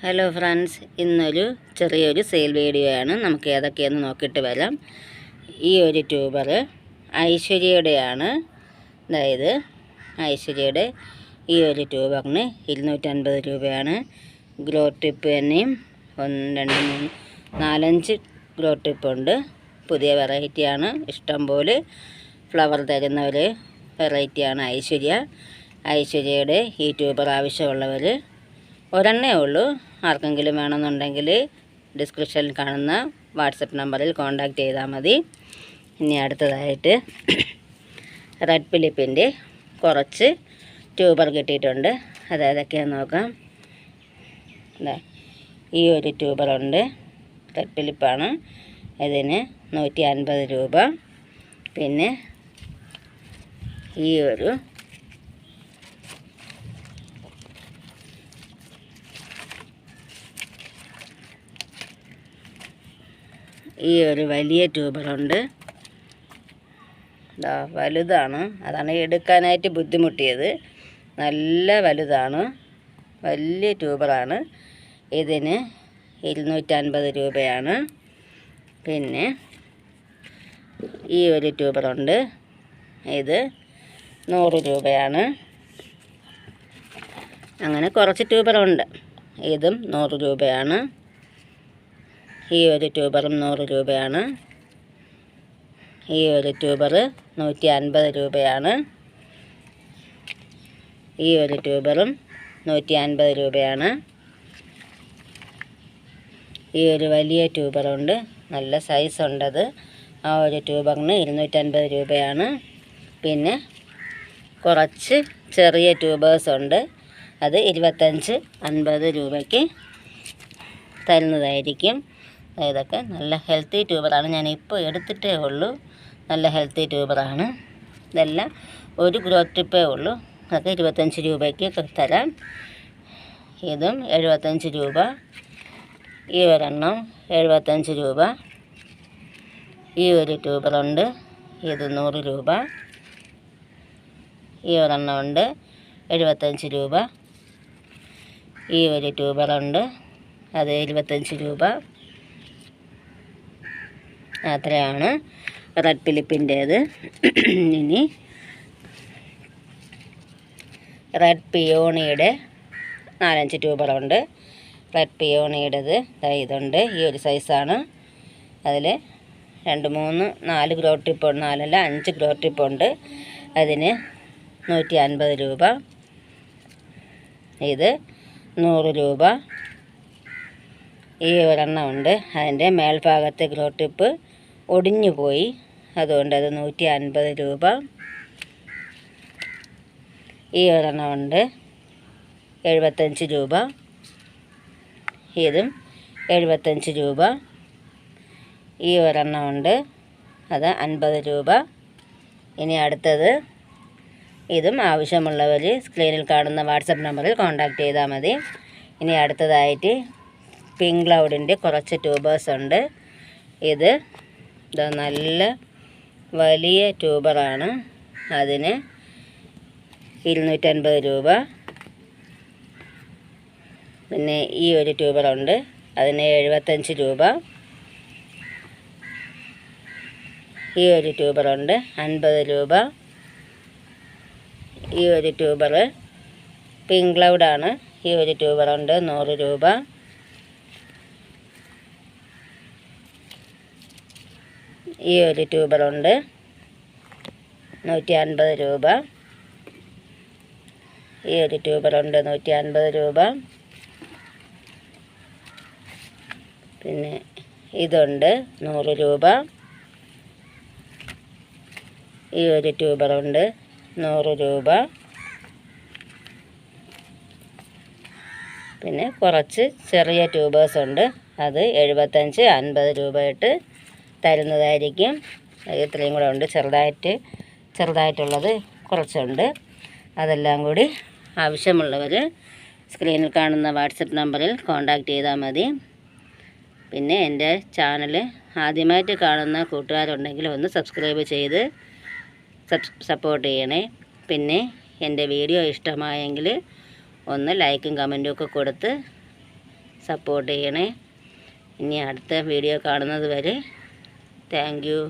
Hello friends, ഇന്നൊരു ചെറിയൊരു sale video ആണ്. നമുക്ക് ഏതൊക്കെയെന്ന് നോക്കിയിട്ട് വരാം. ഈ ഒരു ട്യൂബർ ഐശ്വര്യയുടെയാണ്. അതായത് ഐശ്വര്യയുടെ ഈ ഒരു ട്യൂബറിന് 250 രൂപയാണ്. ഗ്രോ ടിപ്പ് തന്നെയും 1 2 3 4 5 ഗ്രോ ടിപ്പുണ്ട്. പുതിയ വെറൈറ്റിയാണ്. ഇഷ്ടംപോലെ ഫ്ലവർ തരുന്ന ഒരു വെറൈറ്റിയാണ് ഐശ്വര്യയുടെ ഈ ട്യൂബർ ആവശ്യമുള്ളവർ ഒരെണ്ണേ ഉള്ളൂ. ആർക്കെങ്കിലും വേണമെന്നുണ്ടെങ്കിൽ ഡിസ്ക്രിപ്ഷനിൽ കാണുന്ന വാട്സപ്പ് നമ്പറിൽ കോൺടാക്റ്റ് ചെയ്താൽ മതി. ഇനി അടുത്തതായിട്ട് റെഡ് ഫിലിപ്പിൻ്റെ കുറച്ച് ട്യൂബർ കിട്ടിയിട്ടുണ്ട്. അതൊക്കെയാണെന്ന് നോക്കാം. ഈ ഒരു ട്യൂബറുണ്ട്, റെഡ് ഫിലിപ്പാണ്. ഇതിന് 150 രൂപ. പിന്നെ ഈ ഒരു വലിയ ട്യൂബറുണ്ട്. വലുതാണ്, അതാണ് എടുക്കാനായിട്ട് ബുദ്ധിമുട്ടിയത്. നല്ല വലുതാണ്, വലിയ ട്യൂബറാണ്. ഇതിന് 250 രൂപയാണ്. പിന്നെ ഈ ഒരു ട്യൂബറുണ്ട്, ഇത് 100 രൂപയാണ്. അങ്ങനെ കുറച്ച് ട്യൂബറുണ്ട്. ഇതും 100 രൂപയാണ്. ഈ ഒരു ട്യൂബറും 100 രൂപയാണ്. ഈ ഒരു ട്യൂബർ 150 രൂപയാണ്. ഈ ഒരു ട്യൂബറും 150 രൂപയാണ്. ഈ ഒരു വലിയ ട്യൂബറുണ്ട്, നല്ല സൈസ് ഉണ്ടത്. ആ ഒരു ട്യൂബറിന് 250 രൂപയാണ്. പിന്നെ കുറച്ച് ചെറിയ ട്യൂബേഴ്സ് ഉണ്ട്. അത് 25-50 രൂപയ്ക്ക് തരുന്നതായിരിക്കും. ഇതൊക്കെ നല്ല ഹെൽത്തി ട്യൂബറാണ്. ഞാനിപ്പോൾ എടുത്തിട്ടേ ഉള്ളൂ. നല്ല ഹെൽത്തി ട്യൂബറാണ്. ഇതെല്ലാം ഒരു ഗ്രോ ടിപ്പേ ഉള്ളൂ. അതൊക്കെ 25 രൂപയ്ക്ക് തരാം. ഇതും 75 രൂപ. ഈ ഒരെണ്ണം 75 രൂപ. ഈ ഒരു ട്യൂബറുണ്ട്, ഇത് 100 രൂപ. ഈ ഒരെണ്ണം ഉണ്ട്, 75 രൂപ. ഈ ഒരു ട്യൂബറുണ്ട്, അത് 25 രൂപ. അത്രയാണ് റെഡ് ഫിലിപ്പിൻ്റേത്. ഇനി റെഡ് പിയോണിയുടെ 4-5 ട്യൂബറുണ്ട്. റെഡ് പിയോണിയുടേത് ഇതുണ്ട്, ഈ ഒരു സൈസാണ്. അതിൽ 2 3 4 ഗ്രോ ടിപ്പുണ്ട്. 4 അല്ല 5 ഗ്രോ ടിപ്പുണ്ട്. അതിന് 150 രൂപ. ഇത് 100 രൂപ. ഈ ഒരെണ്ണം ഉണ്ട്, അതിൻ്റെ മേൽഭാഗത്തെ ഗ്രോ ടിപ്പ് ഒടിഞ്ഞു പോയി, അതുകൊണ്ട് അത് 150 രൂപ. ഈ ഒരെണ്ണം ഉണ്ട്, 75 രൂപ. ഇതും 75 രൂപ. ഈ ഒരെണ്ണം ഉണ്ട്, അത് 50 രൂപ. ഇനി അടുത്തത്, ഇതും ആവശ്യമുള്ളവർ സ്ക്രീനിൽ കാണുന്ന വാട്സപ്പ് നമ്പറിൽ കോൺടാക്റ്റ് ചെയ്താൽ മതി. ഇനി അടുത്തതായിട്ട് പിങ്ക് ക്ലൗഡിൻ്റെ കുറച്ച് ട്യൂബേഴ്സ് ഉണ്ട്. ഇത് നല്ല വലിയ ട്യൂബറാണ്. അതിന് 250 രൂപ. പിന്നെ ഈ ഒരു ട്യൂബറുണ്ട്, അതിന് 75 രൂപ. ഈ ഒരു ട്യൂബറുണ്ട്, 50 രൂപ. ഈ ഒരു ട്യൂബർ പിങ്ക് ക്ലൗഡാണ്. ഈ ഒരു ട്യൂബറുണ്ട്, 100 രൂപ. ഈ ഒരു ട്യൂബറുണ്ട്, 150 രൂപ. ഈ ഒരു ട്യൂബറുണ്ട്, 150 രൂപ. പിന്നെ ഇതുണ്ട്, 100 രൂപ. ഈ ഒരു ട്യൂബറുണ്ട്, 100 രൂപ. പിന്നെ കുറച്ച് ചെറിയ ട്യൂബേഴ്സ് ഉണ്ട്, അത് 75-50 രൂപയായിട്ട് തരുന്നതായിരിക്കും. ഇത്രയും കൂടെ ഉണ്ട്, ചെറുതായിട്ടുള്ളത് കുറച്ചുണ്ട്. അതെല്ലാം കൂടി ആവശ്യമുള്ളവർ സ്ക്രീനിൽ കാണുന്ന വാട്സപ്പ് നമ്പറിൽ കോൺടാക്റ്റ് ചെയ്താൽ മതി. പിന്നെ എൻ്റെ ചാനൽ ആദ്യമായിട്ട് കാണുന്ന കൂട്ടുകാരുണ്ടെങ്കിൽ ഒന്ന് സബ്സ്ക്രൈബ് ചെയ്ത് സപ്പോർട്ട് ചെയ്യണേ. പിന്നെ എൻ്റെ വീഡിയോ ഇഷ്ടമായെങ്കിൽ ഒന്ന് ലൈക്കും കമൻറ്റും ഒക്കെ കൊടുത്ത് സപ്പോർട്ട് ചെയ്യണേ. ഇനി അടുത്ത വീഡിയോ കാണുന്നത് വരെ താങ്ക് യു.